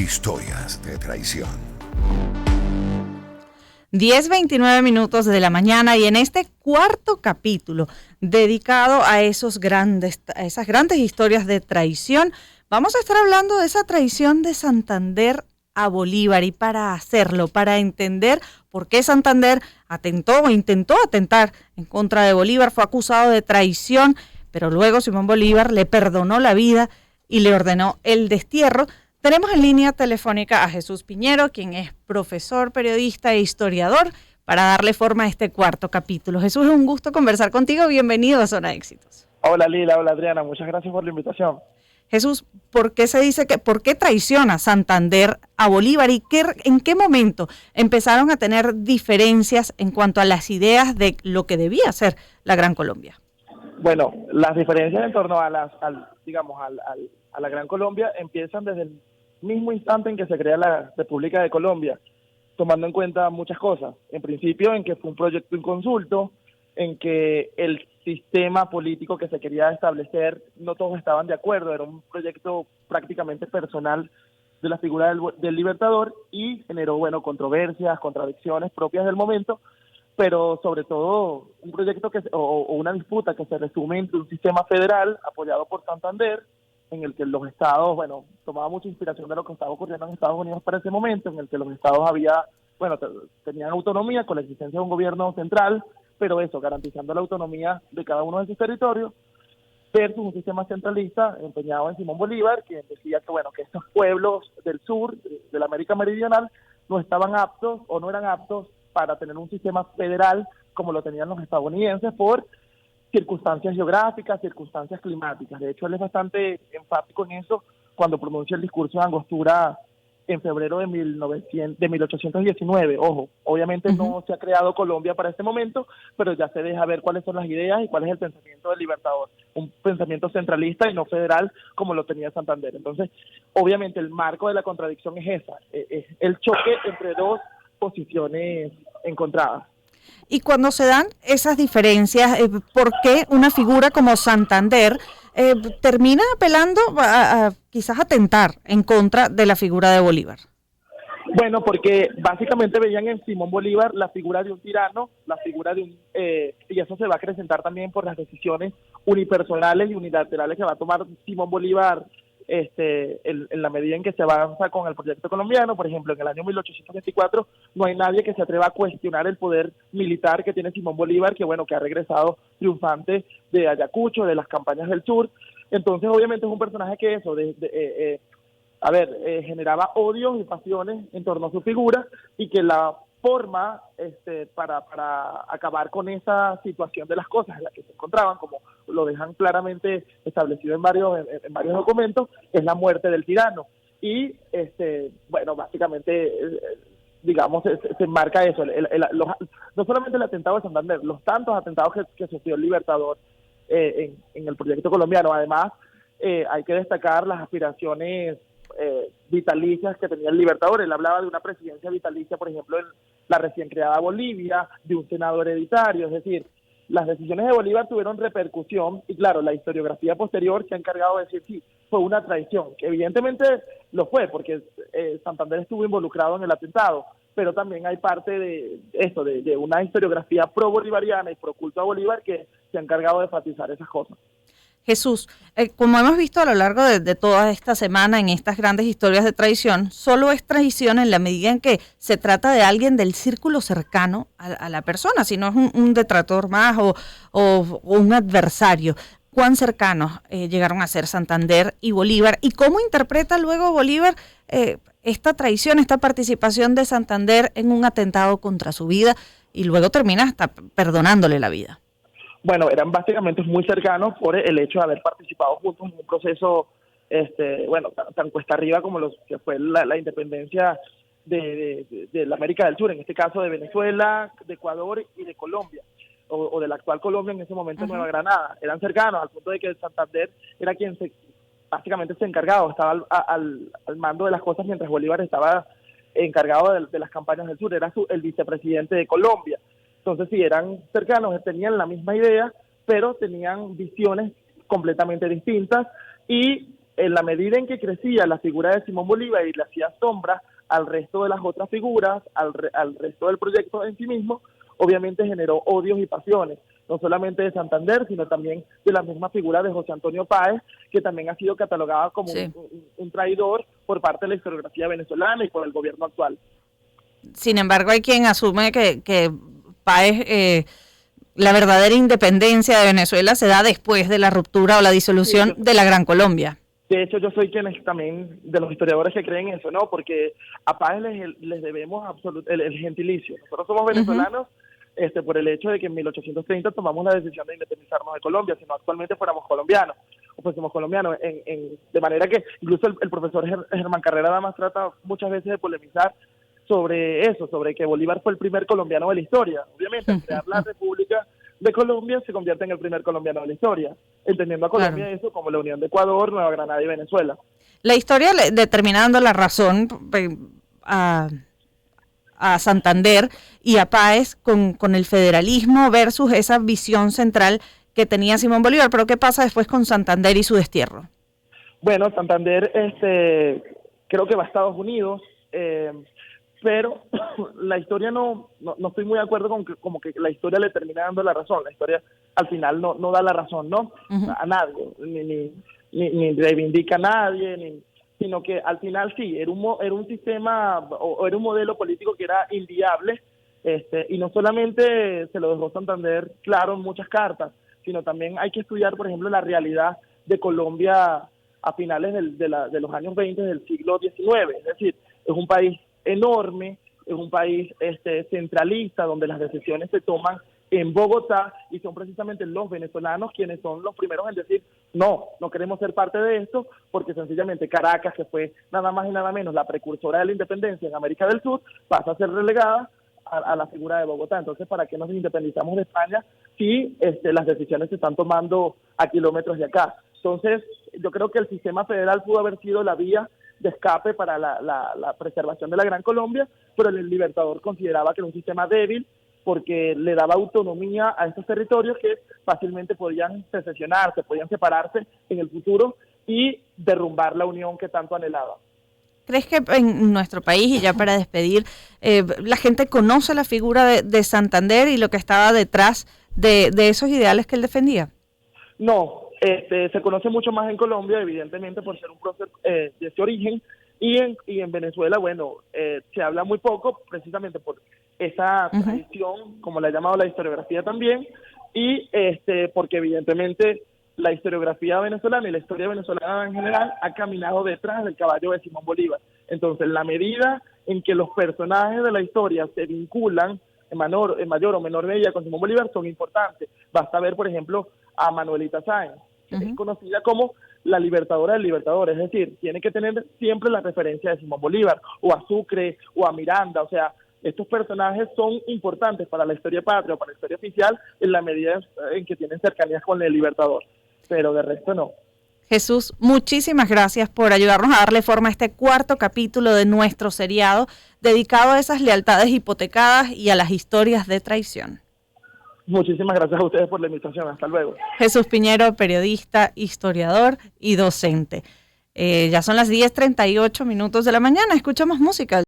Historias de traición. 10:29 de la mañana y en este cuarto capítulo dedicado a esas grandes historias de traición, vamos a estar hablando de esa traición de Santander a Bolívar, y para hacerlo, para entender por qué Santander atentó o intentó atentar en contra de Bolívar, fue acusado de traición, pero luego Simón Bolívar le perdonó la vida y le ordenó el destierro. Tenemos en línea telefónica a Jesús Piñero, quien es profesor, periodista e historiador, para darle forma a este cuarto capítulo. Jesús, es un gusto conversar contigo. Bienvenido a Zona Éxitos. Hola Lila, hola Adriana, muchas gracias por la invitación. Jesús, ¿por qué se dice por qué traiciona Santander a Bolívar y en qué momento empezaron a tener diferencias en cuanto a las ideas de lo que debía ser la Gran Colombia? Bueno, las diferencias en torno a la Gran Colombia empiezan desde el mismo instante en que se crea la República de Colombia, tomando en cuenta muchas cosas. En principio, en que fue un proyecto inconsulto, en que el sistema político que se quería establecer, no todos estaban de acuerdo, era un proyecto prácticamente personal de la figura del libertador y generó, controversias, contradicciones propias del momento, pero sobre todo un proyecto o una disputa que se resume entre un sistema federal apoyado por Santander, en el que los estados, tomaba mucha inspiración de lo que estaba ocurriendo en Estados Unidos para ese momento, en el que los estados tenían autonomía con la existencia de un gobierno central, pero eso, garantizando la autonomía de cada uno de sus territorios, versus un sistema centralista empeñado en Simón Bolívar, que decía que estos pueblos del sur, de la América Meridional, no estaban aptos o no eran aptos para tener un sistema federal como lo tenían los estadounidenses por circunstancias geográficas, circunstancias climáticas. De hecho, él es bastante enfático en eso cuando pronuncia el discurso de Angostura en febrero de 1819. Ojo, obviamente no se ha creado Colombia para este momento, pero ya se deja ver cuáles son las ideas y cuál es el pensamiento del libertador. Un pensamiento centralista y no federal como lo tenía Santander. Entonces, obviamente el marco de la contradicción es esa, es el choque entre dos posiciones encontradas. Y cuando se dan esas diferencias, ¿por qué una figura como Santander termina apelando a quizás atentar en contra de la figura de Bolívar? Bueno, porque básicamente veían en Simón Bolívar la figura de un tirano, la figura de y eso se va a acrecentar también por las decisiones unipersonales y unilaterales que va a tomar Simón Bolívar en la medida en que se avanza con el proyecto colombiano. Por ejemplo, en el año 1824 no hay nadie que se atreva a cuestionar el poder militar que tiene Simón Bolívar, que ha regresado triunfante de Ayacucho, de las campañas del sur. Entonces, obviamente es un personaje que generaba odios y pasiones en torno a su figura, y que la forma para acabar con esa situación de las cosas en la que se encontraban, como lo dejan claramente establecido en varios documentos, es la muerte del tirano. Y básicamente se enmarca eso, no solamente el atentado de Santander, los tantos atentados que sufrió el libertador en el proyecto colombiano. Además, hay que destacar las aspiraciones vitalicias que tenía el libertador. Él hablaba de una presidencia vitalicia, por ejemplo, en la recién creada Bolivia, de un senado hereditario. Es decir, las decisiones de Bolívar tuvieron repercusión, y claro, la historiografía posterior se ha encargado de decir sí, fue una traición, que evidentemente lo fue, porque Santander estuvo involucrado en el atentado, pero también hay parte de una historiografía pro-bolivariana y pro-culto a Bolívar que se ha encargado de enfatizar esas cosas. Jesús, como hemos visto a lo largo de toda esta semana en estas grandes historias de traición, solo es traición en la medida en que se trata de alguien del círculo cercano a la persona, si no es un detractor más o un adversario. ¿Cuán cercanos llegaron a ser Santander y Bolívar? ¿Y cómo interpreta luego Bolívar esta traición, esta participación de Santander en un atentado contra su vida, y luego termina hasta perdonándole la vida? Bueno, eran básicamente muy cercanos por el hecho de haber participado juntos en un proceso, tan cuesta arriba como los que fue la independencia de la América del Sur, en este caso de Venezuela, de Ecuador y de Colombia, o de la actual Colombia, en ese momento Nueva Granada. Eran cercanos al punto de que Santander era quien básicamente se encargaba, estaba al mando de las cosas, mientras Bolívar estaba encargado de las campañas del sur, era el vicepresidente de Colombia. Entonces sí, eran cercanos, tenían la misma idea, pero tenían visiones completamente distintas, y en la medida en que crecía la figura de Simón Bolívar y le hacía sombra al resto de las otras figuras, al resto del proyecto en sí mismo, obviamente generó odios y pasiones, no solamente de Santander, sino también de la misma figura de José Antonio Páez, que también ha sido catalogada como un traidor por parte de la historiografía venezolana y por el gobierno actual. Sin embargo, hay quien asume que Páez, la verdadera independencia de Venezuela se da después de la ruptura o la disolución de la Gran Colombia. De hecho, yo soy quien es también de los historiadores que creen eso, ¿no? Porque a Páez les debemos el gentilicio. Nosotros somos venezolanos por el hecho de que en 1830 tomamos la decisión de independizarnos de Colombia, si no actualmente fuéramos colombianos, o fuésemos colombianos. De manera que incluso el profesor Germán Carrera Damas trata muchas veces de polemizar sobre eso, sobre que Bolívar fue el primer colombiano de la historia. Obviamente, al crear la República de Colombia se convierte en el primer colombiano de la historia, entendiendo a Colombia eso como la unión de Ecuador, Nueva Granada y Venezuela. La historia determinando la razón a Santander y a Páez con el federalismo versus esa visión central que tenía Simón Bolívar. Pero ¿qué pasa después con Santander y su destierro? Bueno, Santander creo que va a Estados Unidos, pero la historia no estoy muy de acuerdo con que como que la historia le termina dando la razón. La historia al final no da la razón, ¿no? A nadie, ni reivindica a nadie, sino que al final sí, era un sistema o era un modelo político que era inviable, y no solamente se lo dejó Santander claro en muchas cartas, sino también hay que estudiar, por ejemplo, la realidad de Colombia a finales de los años 20 del siglo XIX, es decir, es un país enorme, es un país centralista, donde las decisiones se toman en Bogotá y son precisamente los venezolanos quienes son los primeros en decir no queremos ser parte de esto, porque sencillamente Caracas, que fue nada más y nada menos la precursora de la independencia en América del Sur, pasa a ser relegada a la figura de Bogotá. Entonces, ¿para qué nos independizamos de España si las decisiones se están tomando a kilómetros de acá? Entonces, yo creo que el sistema federal pudo haber sido la vía de escape para la preservación de la Gran Colombia, pero el Libertador consideraba que era un sistema débil porque le daba autonomía a estos territorios que fácilmente podían secesionarse, podían separarse en el futuro y derrumbar la unión que tanto anhelaba. ¿Crees que en nuestro país, y ya para despedir, la gente conoce la figura de Santander y lo que estaba detrás de esos ideales que él defendía? No, se conoce mucho más en Colombia, evidentemente por ser un prócer de ese origen, y en Venezuela, bueno, se habla muy poco, precisamente por esa tradición, como la ha llamado la historiografía también, y porque evidentemente la historiografía venezolana y la historia venezolana en general ha caminado detrás del caballo de Simón Bolívar. Entonces, la medida en que los personajes de la historia se vinculan en mayor o menor medida con Simón Bolívar son importantes. Basta ver, por ejemplo, a Manuelita Sáenz, que es conocida como la libertadora del Libertador, es decir, tiene que tener siempre la referencia de Simón Bolívar, o a Sucre, o a Miranda, o sea, estos personajes son importantes para la historia patria o para la historia oficial en la medida en que tienen cercanías con el Libertador, pero de resto no. Jesús, muchísimas gracias por ayudarnos a darle forma a este cuarto capítulo de nuestro seriado dedicado a esas lealtades hipotecadas y a las historias de traición. Muchísimas gracias a ustedes por la invitación. Hasta luego. Jesús Piñero, periodista, historiador y docente. Ya son las 10:38 de la mañana. Escuchamos música.